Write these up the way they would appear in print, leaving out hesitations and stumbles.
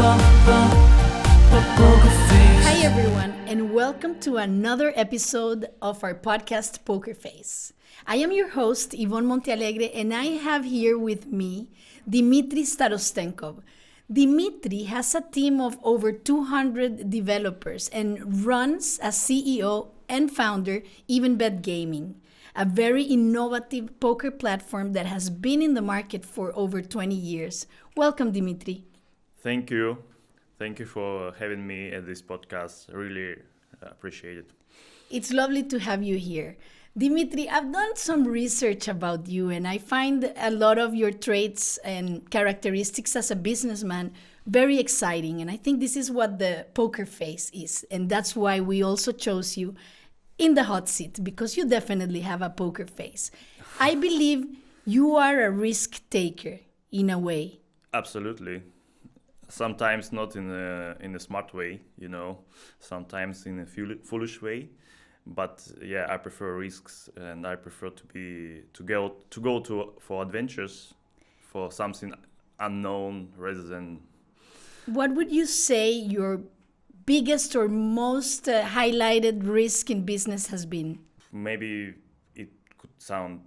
Hi everyone, and welcome to another episode of our podcast Poker Face. I am your host Ivonne Montealegre, and I have here with me Dmitry Starostenkov. Dmitry has a team of over 200 developers and runs as CEO and founder EvenBet Gaming, a very innovative poker platform that has been in the market for over 20 years. Welcome, Dmitry. Thank you. Thank you for having me at this podcast. I really appreciate it. It's lovely to have you here. Dmitry, I've done some research about you, and I find a lot of your traits and characteristics as a businessman very exciting. And I think this is what the poker face is. And that's why we also chose you in the hot seat, because you definitely have a poker face. I believe you are a risk taker in a way. Absolutely. Sometimes not in a smart way, sometimes in a foolish way. But yeah, I prefer risks, and I prefer to go for adventures, for something unknown rather than. What would you say your biggest or most highlighted risk in business has been? Maybe it could sound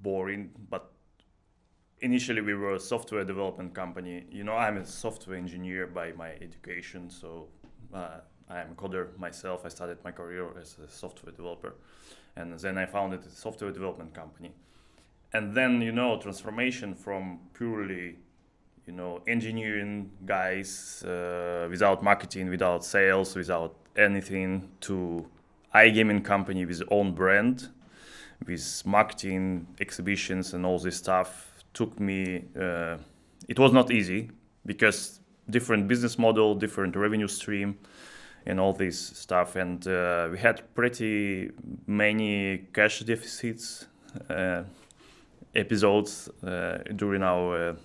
boring, but initially we were a software development company. I'm a software engineer by my education, so I am a coder myself. I started my career as a software developer, and then I founded a software development company. And then, transformation from purely, engineering guys without marketing, without sales, without anything, to iGaming company with own brand, with marketing, exhibitions, and all this stuff took me. It was not easy because different business model, different revenue stream, and all this stuff, and we had pretty many cash deficits episodes during our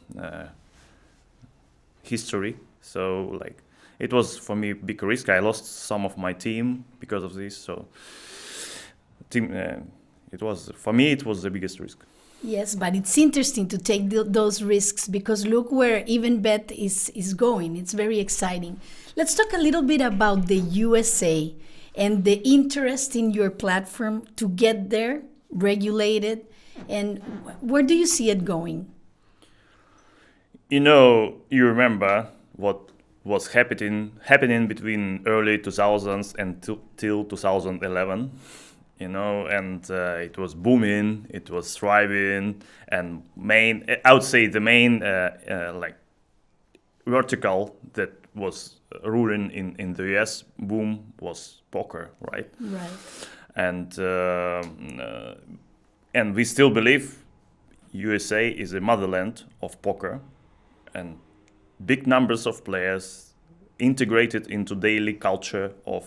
history. So it was for me big risk. I lost some of my team because of this. So it was the biggest risk. Yes, but it's interesting to take those risks, because look where EvenBet is going. It's very exciting. Let's talk a little bit about the USA and the interest in your platform to get there, regulated, and where do you see it going? You remember what was happening between early 2000s and till 2011. And it was booming, it was thriving, and I would say the main vertical that was ruling in the US boom was poker, right? Right. And we still believe USA is a motherland of poker, and big numbers of players integrated into daily culture of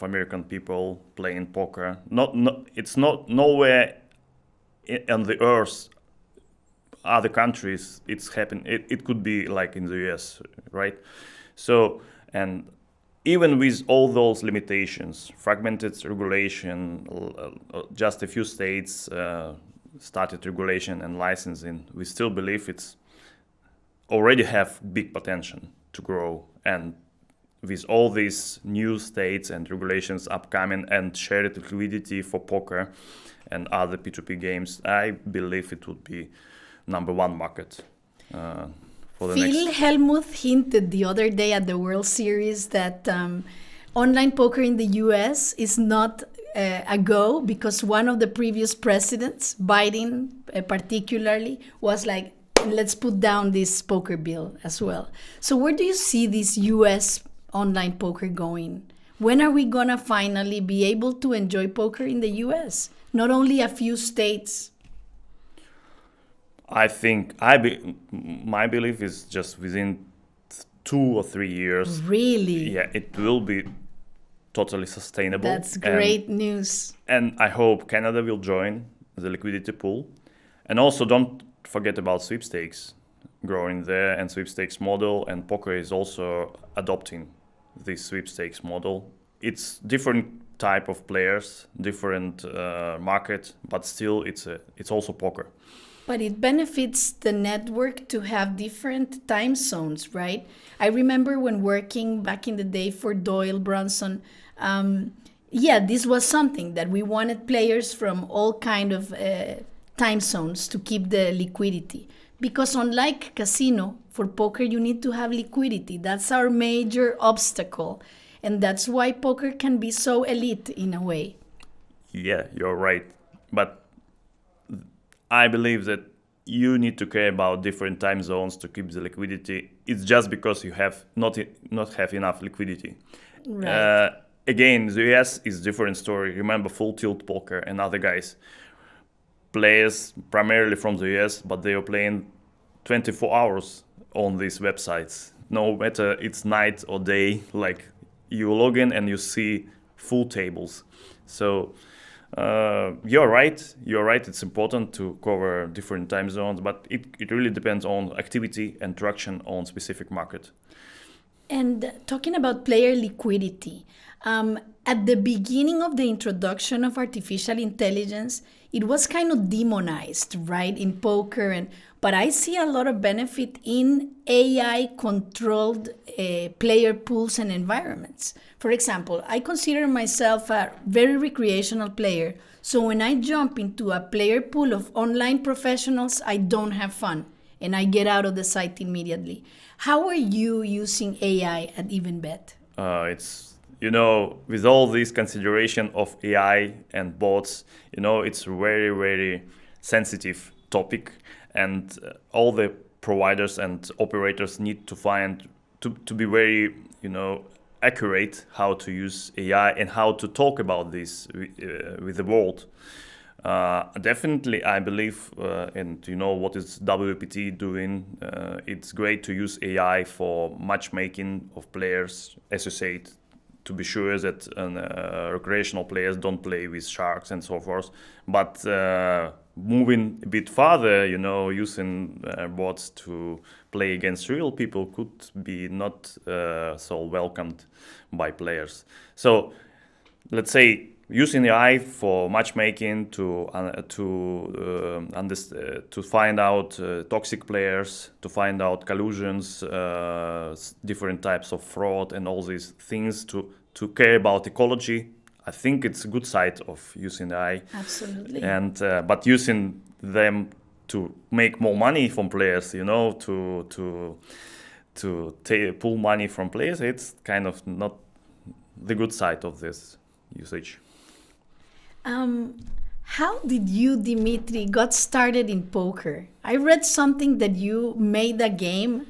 American people playing poker. It's not nowhere on the earth, other countries it's happened. It could be like in the US, right? So, and even with all those limitations, fragmented regulation, just a few states started regulation and licensing, we still believe it's already have big potential to grow. And with all these new states and regulations upcoming and shared liquidity for poker and other P2P games, I believe it would be number one market for the next. Phil Hellmuth hinted the other day at the World Series that online poker in the US is not a go, because one of the previous presidents, Biden particularly, was like, let's put down this poker bill as well. So where do you see this US online poker going? When are we going to finally be able to enjoy poker in the US? Not only a few states. I think my belief is just within 2 or 3 years. Really? Yeah, it will be totally sustainable. That's great news. And I hope Canada will join the liquidity pool. And also don't forget about sweepstakes growing there, and sweepstakes model, and poker is also adopting this sweepstakes model. It's different type of players, different market, but still it's also poker. But it benefits the network to have different time zones, right? I remember when working back in the day for Doyle Bronson, yeah, this was something that we wanted players from all kind of time zones to keep the liquidity. Because unlike casino, for poker you need to have liquidity. That's our major obstacle. And that's why poker can be so elite in a way. Yeah, you're right. But I believe that you need to care about different time zones to keep the liquidity. It's just because you have not have enough liquidity. Right. Again, the US is different story. Remember Full Tilt Poker and other guys, players primarily from the US, but they are playing 24 hours on these websites. No matter it's night or day, like you log in and you see full tables. So you're right. You're right. It's important to cover different time zones, but it really depends on activity and traction on specific market. And talking about player liquidity, at the beginning of the introduction of artificial intelligence, it was kind of demonized, right, in poker. But I see a lot of benefit in AI-controlled player pools and environments. For example, I consider myself a very recreational player. So when I jump into a player pool of online professionals, I don't have fun and I get out of the site immediately. How are you using AI at EvenBet? It's with all this consideration of AI and bots, it's very very sensitive topic, and all the providers and operators need to find to be very accurate how to use AI and how to talk about this with the world. Definitely, I believe, and what is WPT doing. It's great to use AI for matchmaking of players, as you said, to be sure that recreational players don't play with sharks and so forth. But moving a bit further, using bots to play against real people could be not so welcomed by players. So let's say using AI for matchmaking to find out toxic players, to find out collusions, different types of fraud, and all these things to care about ecology. I think it's a good side of using AI. Absolutely. And but using them to make more money from players, to pull money from players, it's kind of not the good side of this usage. How did you, Dmitry, got started in poker? I read something that you made a game.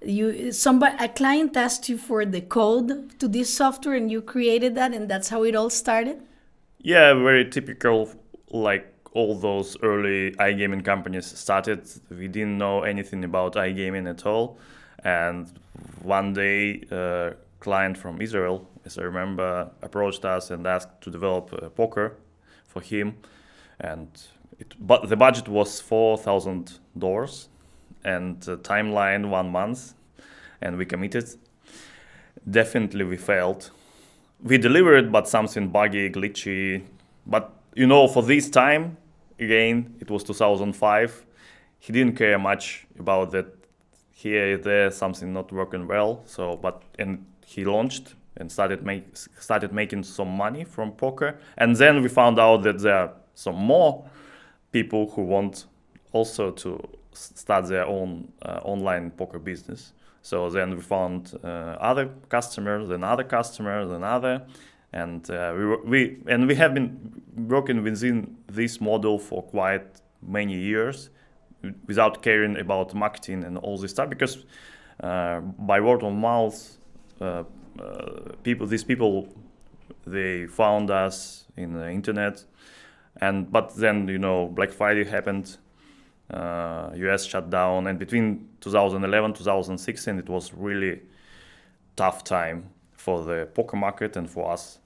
A client asked you for the code to this software, and you created that, and that's how it all started. Yeah, very typical. Like all those early iGaming companies started, we didn't know anything about iGaming at all, and one day a client from Israel, as I remember, approached us and asked to develop poker for him, but the budget was $4,000 and timeline 1 month, and we committed. Definitely we failed. We delivered, but something buggy, glitchy. But for this time, again, it was 2005. He didn't care much about that. Here, there, something not working well. And he launched and started making some money from poker. And then we found out that there are some more people who want also to start their own online poker business. So then we found other customers, and other customers, and other, and we have been working within this model for quite many years, without caring about marketing and all this stuff, because by word of mouth, these people, they found us in the internet, but then Black Friday happened, US shut down, and between 2011 2016 it was really tough time for the poker market and for us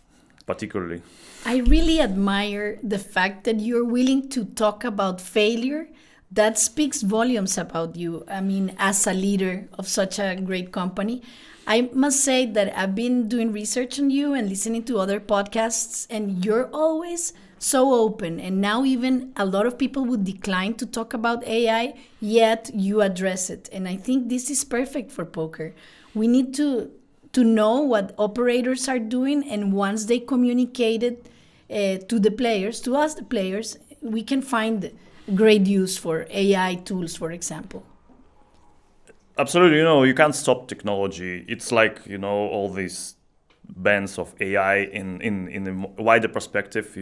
particularly. I really admire the fact that you're willing to talk about failure. That speaks volumes about you. I mean, as a leader of such a great company. I must say that I've been doing research on you and listening to other podcasts, and you're always so open, and now even a lot of people would decline to talk about AI, yet you address it. And I think this is perfect for poker. We need to know what operators are doing, and once they communicate it to the players, to us, the players, we can find great use for AI tools, for example. Absolutely, you can't stop technology. It's like, all these bands of AI in a wider perspective,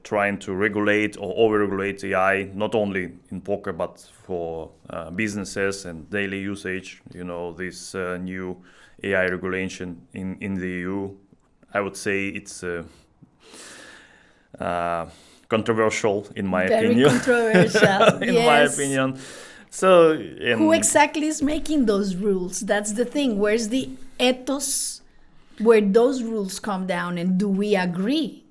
trying to regulate or over-regulate AI, not only in poker, but for businesses and daily usage. This new AI regulation in the EU, I would say it's controversial, in my opinion. Very controversial, in yes. my opinion. So, who exactly is making those rules? That's the thing. Where's the ethos where those rules come down, and do we agree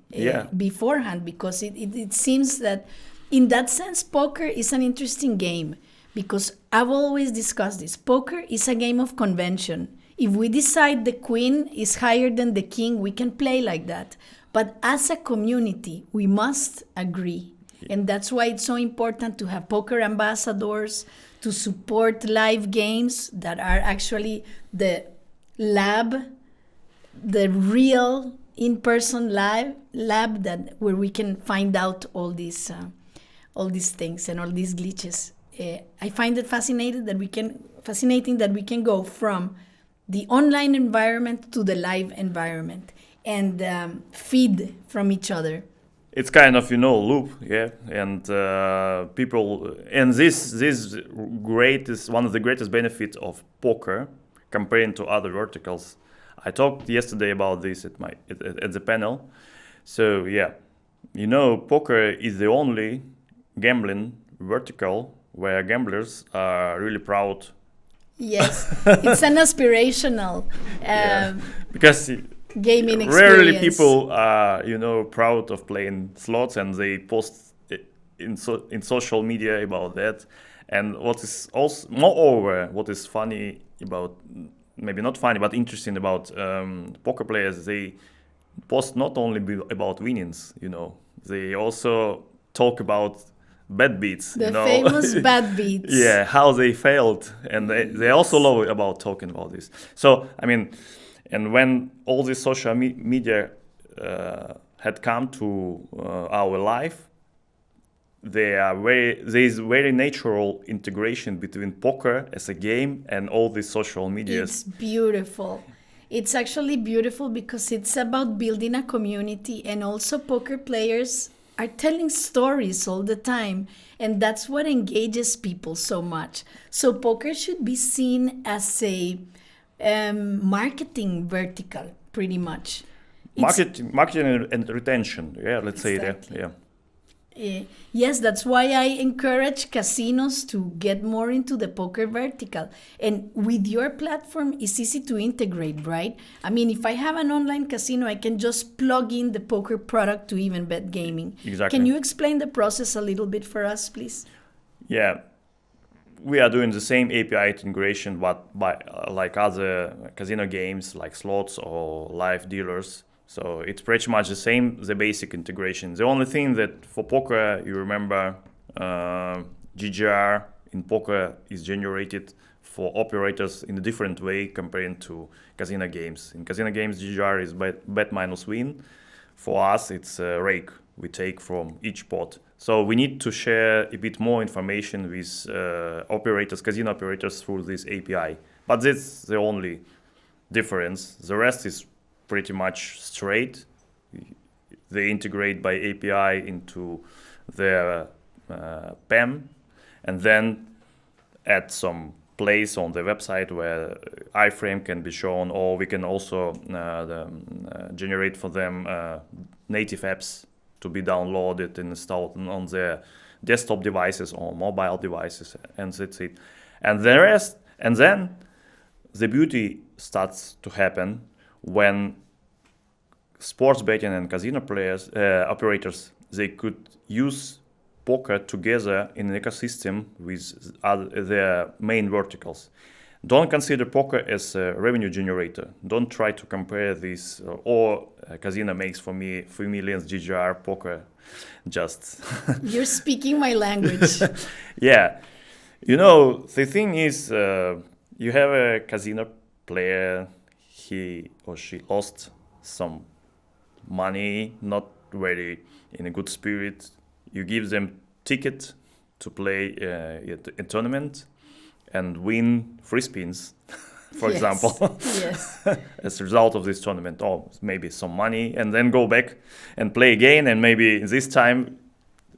beforehand? Because it seems that in that sense, poker is an interesting game, because I've always discussed this. Poker is a game of convention. If we decide the queen is higher than the king, we can play like that. But as a community, we must agree. And that's why it's so important to have poker ambassadors, to support live games that are actually the lab, the real in-person lab that where we can find out all these things and all these glitches. I find it fascinating that we can go from the online environment to the live environment and feed from each other. It's kind of loop, and people, and this greatest one of the greatest benefits of poker comparing to other verticals. I talked yesterday about this at the panel. So poker is the only gambling vertical where gamblers are really proud. Yes, it's an aspirational because gaming experience. Rarely people are, proud of playing slots, and they post in social media about that. And what is also, moreover, what is funny about, maybe not funny, but interesting about poker players, they post not only about winnings, they also talk about bad beats. The famous bad beats. Yeah, how they failed, and they also love about talking about this. So, and when all this social media had come to our life, there is very natural integration between poker as a game and all these social media. It's beautiful. It's actually beautiful because it's about building a community, and also poker players are telling stories all the time, and that's what engages people so much. So poker should be seen as a marketing vertical, pretty much. Marketing and retention, let's say that, Yes, that's why I encourage casinos to get more into the poker vertical. And with your platform, it's easy to integrate, right? If I have an online casino, I can just plug in the poker product to EvenBet Gaming. Exactly. Can you explain the process a little bit for us, please? Yeah. We are doing the same API integration, but by like other casino games, like slots or live dealers. So it's pretty much the same, the basic integration. The only thing that for poker, you remember, GGR in poker is generated for operators in a different way compared to casino games. In casino games, GGR is bet minus win. For us, it's rake we take from each pot. So we need to share a bit more information with operators, casino operators, through this API. But that's the only difference. The rest is pretty much straight. They integrate by API into their PEM, and then add some place on the website where iframe can be shown, or we can also generate for them native apps to be downloaded and installed on their desktop devices or mobile devices, and that's it. And the rest, and then the beauty starts to happen when sports betting and casino players, operators, they could use poker together in an ecosystem with their main verticals. don't consider poker as a revenue generator. Don't try to compare this or casino makes for me 3 millions GGR poker just. You're speaking my language. Yeah. You know, the thing is, you have a casino player, he or she lost some money, not very in a good spirit. You give them ticket to play a tournament and win free spins, for example, Yes. as a result of this tournament, or maybe some money, and then go back and play again, and maybe this time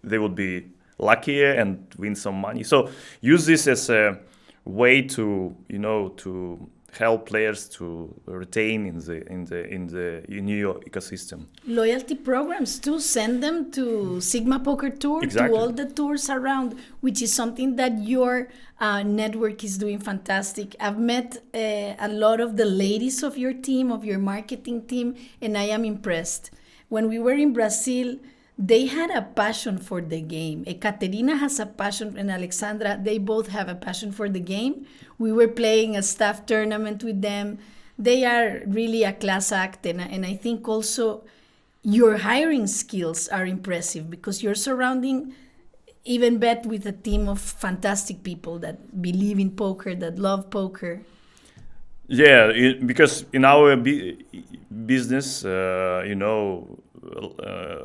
they would be luckier and win some money. So use this as a way to, you know, to help players to retain in your ecosystem. Loyalty programs too. Send them to Sigma Poker Tour, Exactly. to all the tours around, which is something that your network is doing fantastic. I've met a lot of the ladies of your team, of your marketing team, and I am impressed. When we were in Brazil, they had a passion for the game. Ekaterina has a passion, and Alexandra, they both have a passion for the game. We were playing a staff tournament with them. They are really a class act, and I think also your hiring skills are impressive because you're surrounding EvenBet with a team of fantastic people that believe in poker, that love poker. Yeah, because in our business, you know,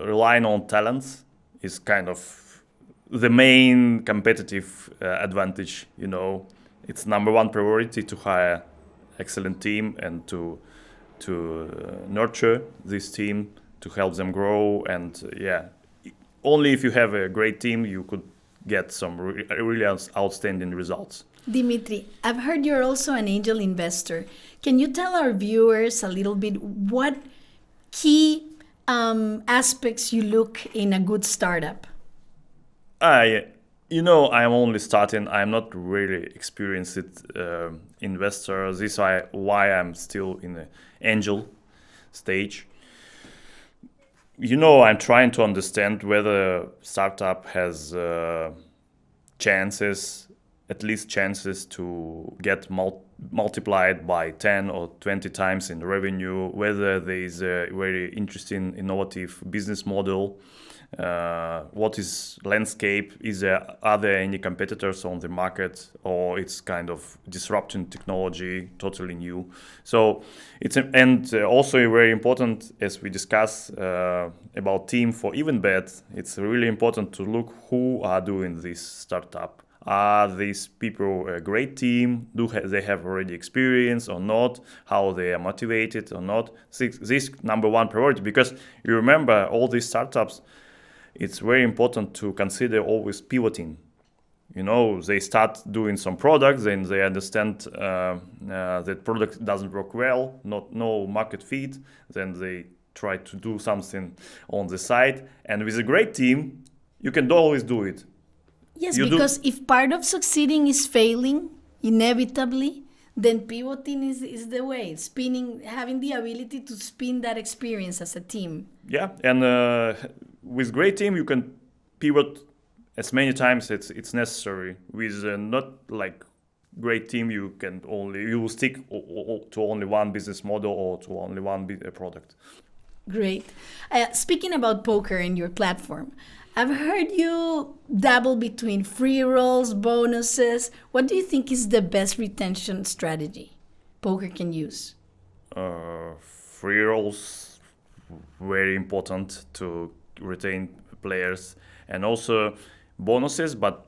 relying on talents is kind of the main competitive advantage. You know, it's number one priority to hire excellent team and to nurture this team, to help them grow. And only if you have a great team, you could get some really outstanding results. Dmitry, I've heard you're also an angel investor. Can you tell our viewers a little bit what key aspects you look in a good startup? You know, I'm only starting. I'm not really experienced investor. This is why I'm still in the angel stage. You know, I'm trying to understand whether startup has chances, at least chances to get multiplied by 10 or 20 times in revenue, whether there is a very interesting, innovative business model, what is landscape, are there any competitors on the market, or it's kind of disrupting technology, totally new. So it's also very important, as we discuss about team for EvenBet, it's really important to look who are doing this startup. Are these people a great team? Do they have already experience or not? How they are motivated or not? This number one priority, because you remember all these startups, it's very important to consider always pivoting. You know, they start doing some products, then they understand that product doesn't work well, no market fit, then they try to do something on the side. And with a great team, you can always do it. Yes, because if part of succeeding is failing, inevitably, then pivoting is the way. Spinning, having the ability to spin that experience as a team. Yeah, and with great team, you can pivot as many times as it's necessary. With not like great team, you will stick to only one business model or to only one product. Great. Speaking about poker and your platform, I've heard you dabble between free rolls, bonuses. What do you think is the best retention strategy poker can use? Free rolls, very important to retain players, and also bonuses, but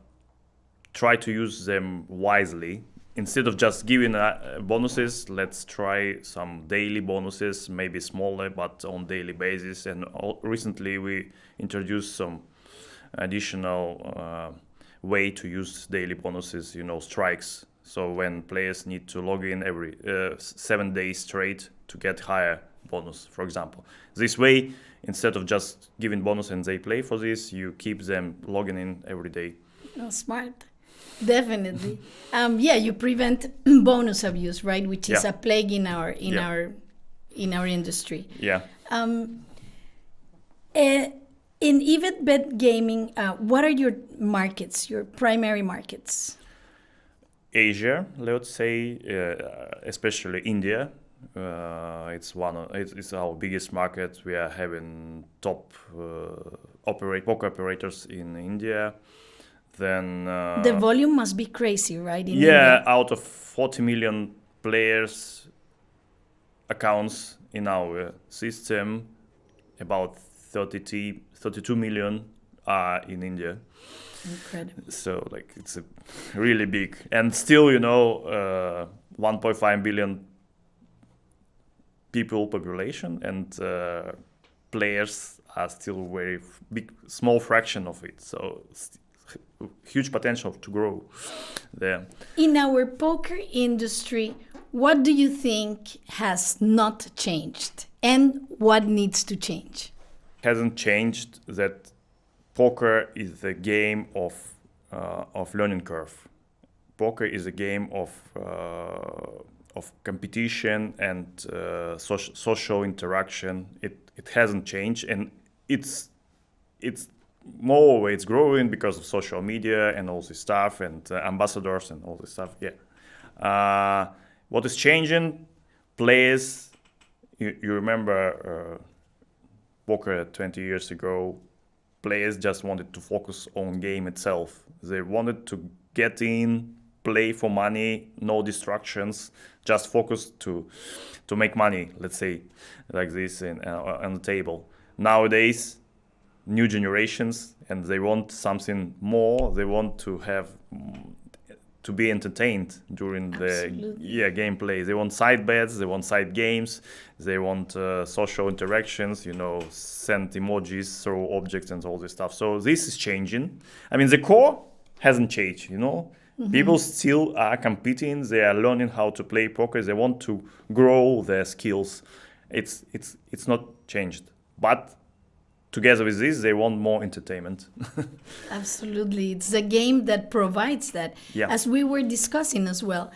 try to use them wisely. Instead of just giving bonuses, let's try some daily bonuses, maybe smaller, but on daily basis. And recently we introduced some additional way to use daily bonuses, you know, strikes. So when players need to log in every 7 days straight to get higher bonus, for example. This way, instead of just giving bonus and they play for this, you keep them logging in every day. Oh, smart. Definitely. You prevent bonus abuse, right? Which is a plague in our industry. Yeah. In EvenBet Gaming, what are your markets, your primary markets? Asia, let's say, especially India. It's our biggest market. We are having top poker operators in India. Then The volume must be crazy, right? In yeah, India? out of 40 million players accounts in our system, about 32 million are in India. Incredible. So like it's a really big, and still 1.5 billion people population, and players are still very big, small fraction of it. So huge potential to grow there. In our poker industry, what do you think has not changed and what needs to change? Hasn't changed that poker is a game of learning curve. Poker is a game of competition and social interaction. It hasn't changed, and it's more it's growing because of social media and all this stuff, and ambassadors and all this stuff. Yeah. What is changing? Players. You remember poker 20 years ago? Players just wanted to focus on game itself. They wanted to get in, play for money, no distractions, just focus to make money, let's say, like this on the table. Nowadays, new generations, and they want something more. They want to have to be entertained during the gameplay. They want side bets, they want side games, they want social interactions, send emojis, throw objects and all this stuff. So this is changing. I mean, the core hasn't changed, Mm-hmm. People still are competing, they are learning how to play poker, they want to grow their skills. It's not changed. But together with this, they want more entertainment. Absolutely. It's a game that provides that. Yeah. As we were discussing as well,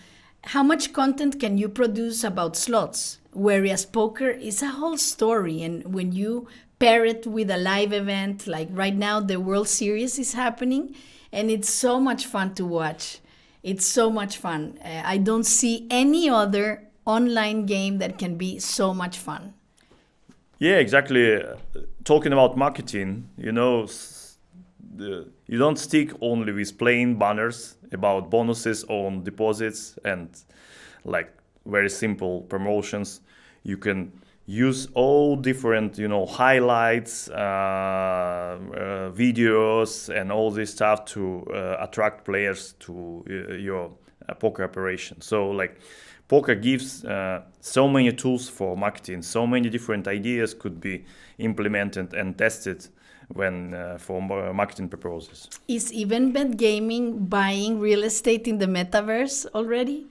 how much content can you produce about slots? Whereas poker is a whole story. And when you pair it with a live event, like right now, the World Series is happening, and it's so much fun to watch. It's so much fun. I don't see any other online game that can be so much fun. Yeah, exactly. Talking about marketing, you don't stick only with plain banners about bonuses on deposits and like very simple promotions. You can use all different, highlights, videos, and all this stuff to attract players to your poker operation. So like poker gives so many tools for marketing, so many different ideas could be implemented and tested when for marketing purposes. Is EvenBet Gaming buying real estate in the Metaverse already?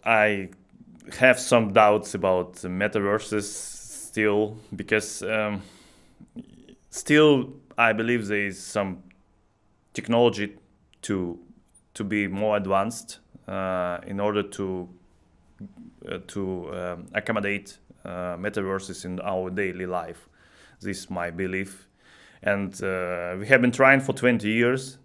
I have some doubts about the metaverses still, because still I believe there is some technology to be more advanced in order to accommodate metaverses in our daily life. This is my belief, and we have been trying for 20 years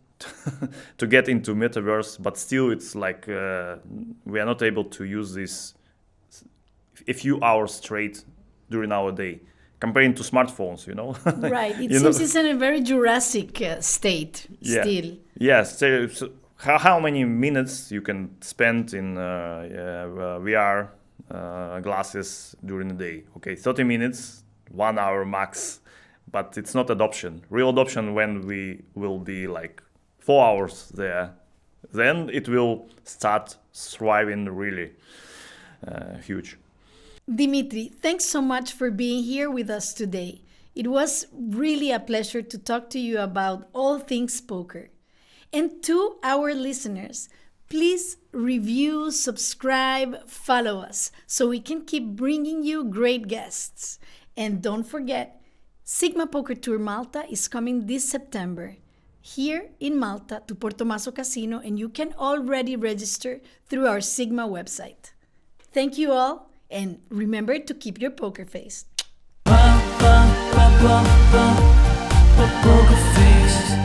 to get into metaverse, but still it's like we are not able to use this a few hours straight during our day, comparing to smartphones, Right. It seems it's in a very Jurassic state still. Yes. So how many minutes you can spend in VR glasses during the day? Okay, 30 minutes, 1 hour max, but it's not adoption. Real adoption when we will be like 4 hours there, then it will start thriving really huge. Dmitry, thanks so much for being here with us today. It was really a pleasure to talk to you about all things poker. And to our listeners, please review, subscribe, follow us so we can keep bringing you great guests. And don't forget, Sigma Poker Tour Malta is coming this September here in Malta to Porto Maso Casino, and you can already register through our Sigma website. Thank you all, and remember to keep your poker face. Poker face.